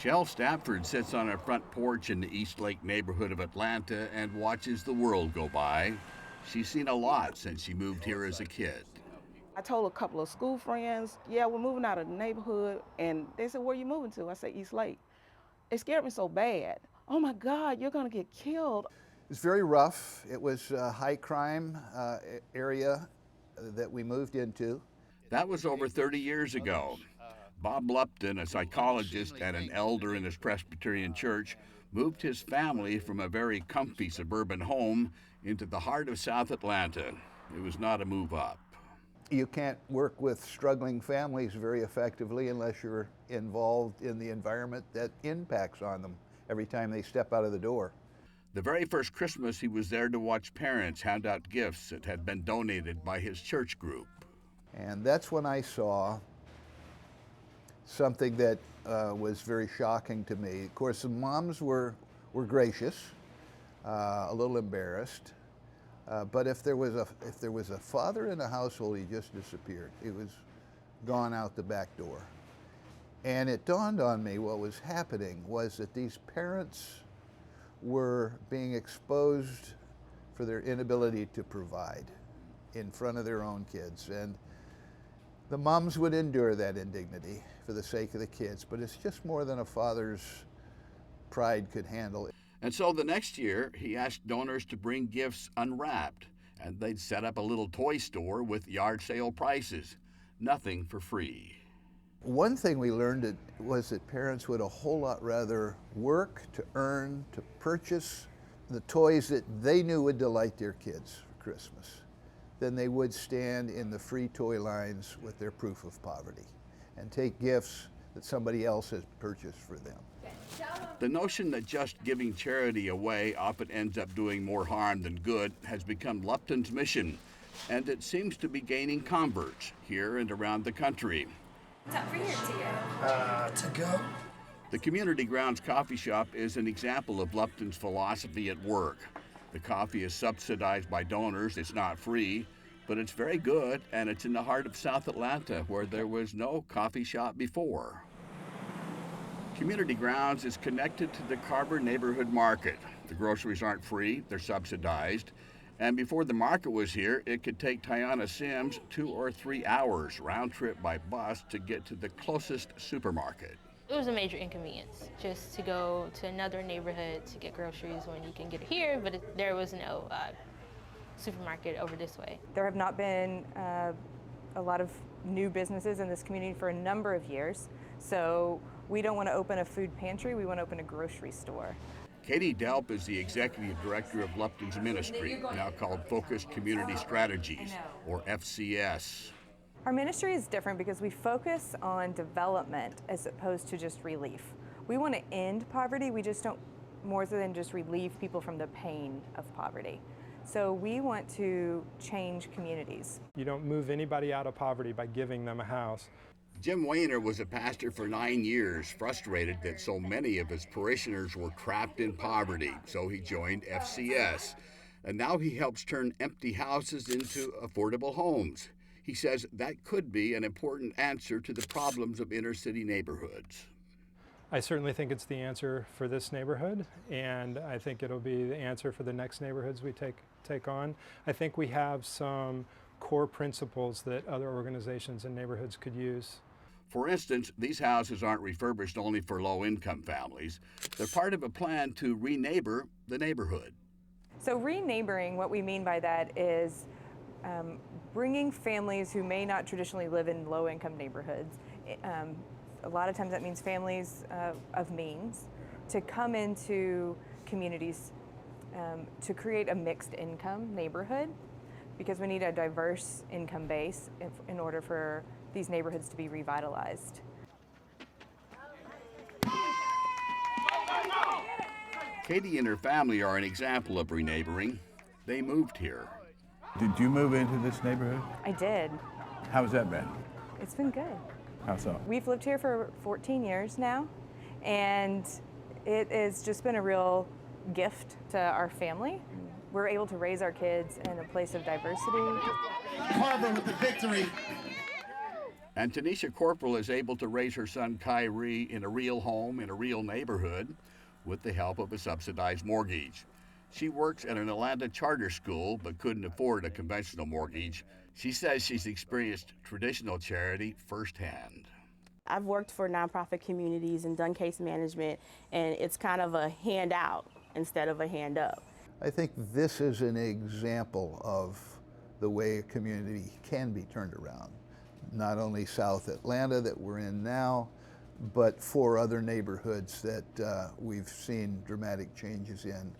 Shel Stafford sits on her front porch in the East Lake neighborhood of Atlanta and watches the world go by. She's seen a lot since she moved here as a kid. I told a couple of school friends, yeah, we're moving out of the neighborhood, and they said, where are you moving to? I said, East Lake. It scared me so bad. Oh my God, you're gonna get killed. It's very rough. It was a high crime area that we moved into. That was over 30 years ago. Bob Lupton, a psychologist and an elder in his Presbyterian church, moved his family from a very comfy suburban home into the heart of South Atlanta. It was not a move up. You can't work with struggling families very effectively unless you're involved in the environment that impacts on them every time they step out of the door. The very first Christmas, he was there to watch parents hand out gifts that had been donated by his church group. And that's when I saw something that was very shocking to me. Of course, the moms were gracious, a little embarrassed, but if there was a father in the household, he just disappeared. He was gone out the back door. And it dawned on me what was happening was that these parents were being exposed for their inability to provide in front of their own kids. And the moms would endure that indignity for the sake of the kids, but it's just more than a father's pride could handle. And so the next year, he asked donors to bring gifts unwrapped, and they'd set up a little toy store with yard sale prices. Nothing for free. One thing we learned was that parents would a whole lot rather work to earn, to purchase the toys that they knew would delight their kids for Christmas than they would stand in the free toy lines with their proof of poverty and take gifts that somebody else has purchased for them. The notion that just giving charity away often ends up doing more harm than good has become Lupton's mission, and it seems to be gaining converts here and around the country. What's up for here to go? To go? The Community Grounds Coffee Shop is an example of Lupton's philosophy at work. The coffee is subsidized by donors. It's not free, but it's very good, and it's in the heart of South Atlanta, where there was no coffee shop before. Community Grounds is connected to the Carver Neighborhood Market. The groceries aren't free, they're subsidized. And before the market was here, it could take Tiana Sims 2 or 3 hours round trip by bus to get to the closest supermarket. It was a major inconvenience just to go to another neighborhood to get groceries when you can get it here, but there was no supermarket over this way. There have not been a lot of new businesses in this community for a number of years, so we don't want to open a food pantry, we want to open a grocery store. Katie Delp is the executive director of Lupton's ministry, now called Focused Community Strategies, or FCS. Our ministry is different because we focus on development as opposed to just relief. We want to end poverty, we just don't more than just relieve people from the pain of poverty. So we want to change communities. You don't move anybody out of poverty by giving them a house. Jim Wayner was a pastor for 9 years, frustrated that so many of his parishioners were trapped in poverty, so he joined FCS. And now he helps turn empty houses into affordable homes. He says that could be an important answer to the problems of inner city neighborhoods. I certainly think it's the answer for this neighborhood, and I think it'll be the answer for the next neighborhoods we take on. I think we have some core principles that other organizations and neighborhoods could use. For instance, these houses aren't refurbished only for low-income families. They're part of a plan to re-neighbor the neighborhood. So re-neighboring, what we mean by that is bringing families who may not traditionally live in low-income neighborhoods. A lot of times that means families of means to come into communities to create a mixed income neighborhood, because we need a diverse income base in order for these neighborhoods to be revitalized. Katie and her family are an example of re-neighboring. They moved here. Did you move into this neighborhood? I did. How's that been? It's been good. How so? We've lived here for 14 years now, and it has just been a real gift to our family. We're able to raise our kids in a place of diversity. Carver with the victory. And Tanisha Corporal is able to raise her son Kyrie in a real home, in a real neighborhood, with the help of a subsidized mortgage. She works at an Atlanta charter school but couldn't afford a conventional mortgage. She says she's experienced traditional charity firsthand. I've worked for nonprofit communities and done case management, and it's kind of a handout instead of a hand up. I think this is an example of the way a community can be turned around. Not only South Atlanta that we're in now, but 4 other neighborhoods that we've seen dramatic changes in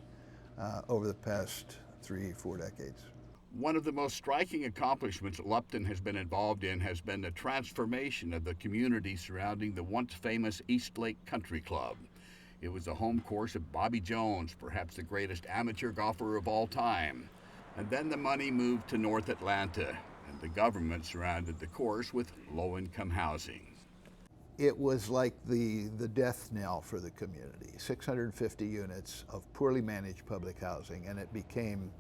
over the past 3-4 decades. One of the most striking accomplishments Lupton has been involved in has been the transformation of the community surrounding the once famous East Lake Country Club. It was the home course of Bobby Jones, perhaps the greatest amateur golfer of all time. And then the money moved to North Atlanta, and the government surrounded the course with low-income housing. It was like the death knell for the community. 650 units of poorly managed public housing, and it became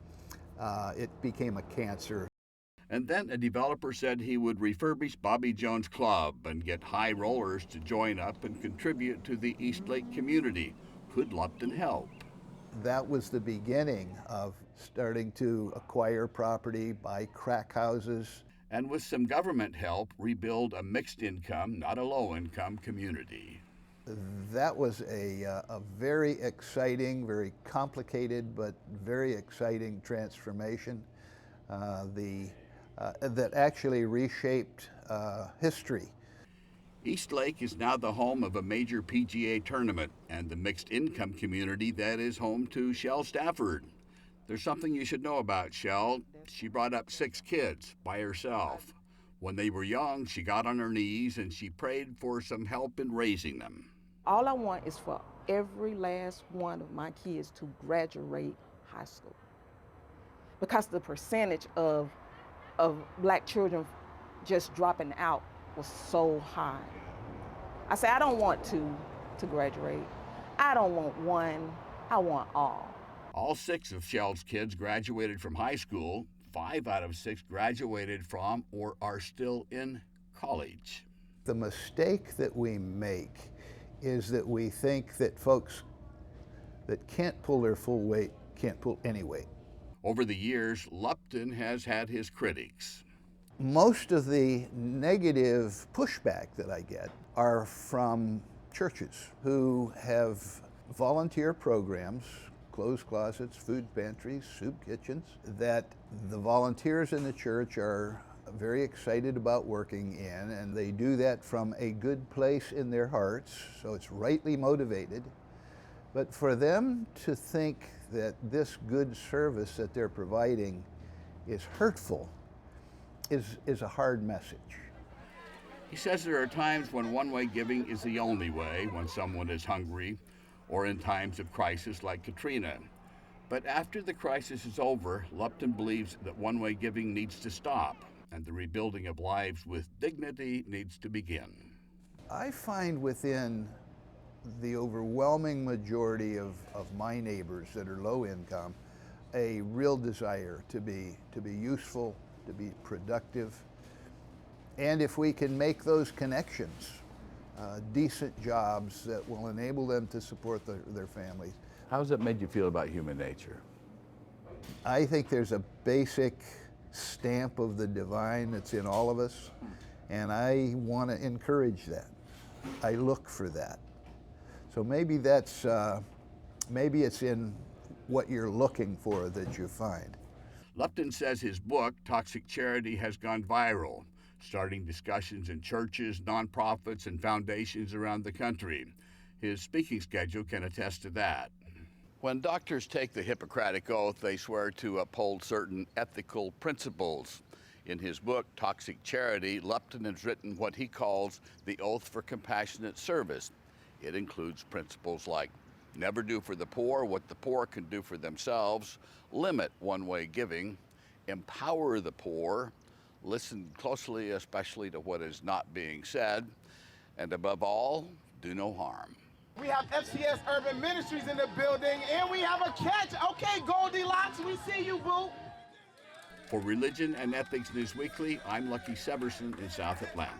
a cancer. And then a developer said he would refurbish Bobby Jones Club and get high rollers to join up and contribute to the East Lake community. Could Lupton help? That was the beginning of starting to acquire property, buy crack houses. And with some government help, rebuild a mixed income, not a low income community. That was a very exciting, very complicated, but very exciting transformation that actually reshaped history. East Lake is now the home of a major PGA tournament and the mixed income community that is home to Shell Stafford. There's something you should know about Shell. She brought up 6 kids by herself. When they were young, she got on her knees and she prayed for some help in raising them. All I want is for every last one of my kids to graduate high school. Because the percentage of black children just dropping out was so high. I say, I don't want two to graduate. I don't want one, I want all. All 6 of Shell's kids graduated from high school. 5 out of 6 graduated from or are still in college. The mistake that we make is that we think that folks that can't pull their full weight can't pull any weight. Over the years, Lupton has had his critics. Most of the negative pushback that I get are from churches who have volunteer programs, clothes closets, food pantries, soup kitchens, that the volunteers in the church are very excited about working in, and they do that from a good place in their hearts, so it's rightly motivated. But for them to think that this good service that they're providing is hurtful is a hard message. He says there are times when one-way giving is the only way, when someone is hungry, or in times of crisis like Katrina. But after the crisis is over, Lupton believes that one-way giving needs to stop, and the rebuilding of lives with dignity needs to begin. I find within the overwhelming majority of my neighbors that are low income a real desire to be useful, to be productive, and if we can make those connections, decent jobs that will enable them to support their families. How has that made you feel about human nature? I think there's a basic stamp of the divine that's in all of us, and I want to encourage that. I look for that. So maybe that's, maybe it's in what you're looking for that you find. Lupton says his book, Toxic Charity, has gone viral, starting discussions in churches, nonprofits, and foundations around the country. His speaking schedule can attest to that. When doctors take the Hippocratic Oath, they swear to uphold certain ethical principles. In his book, Toxic Charity, Lupton has written what he calls the Oath for Compassionate Service. It includes principles like never do for the poor what the poor can do for themselves, limit one-way giving, empower the poor, listen closely especially to what is not being said, and above all, do no harm. We have FCS Urban Ministries in the building, and we have a catch. Okay, Goldilocks, we see you, boo. For Religion and Ethics News Weekly, I'm Lucky Severson in South Atlanta.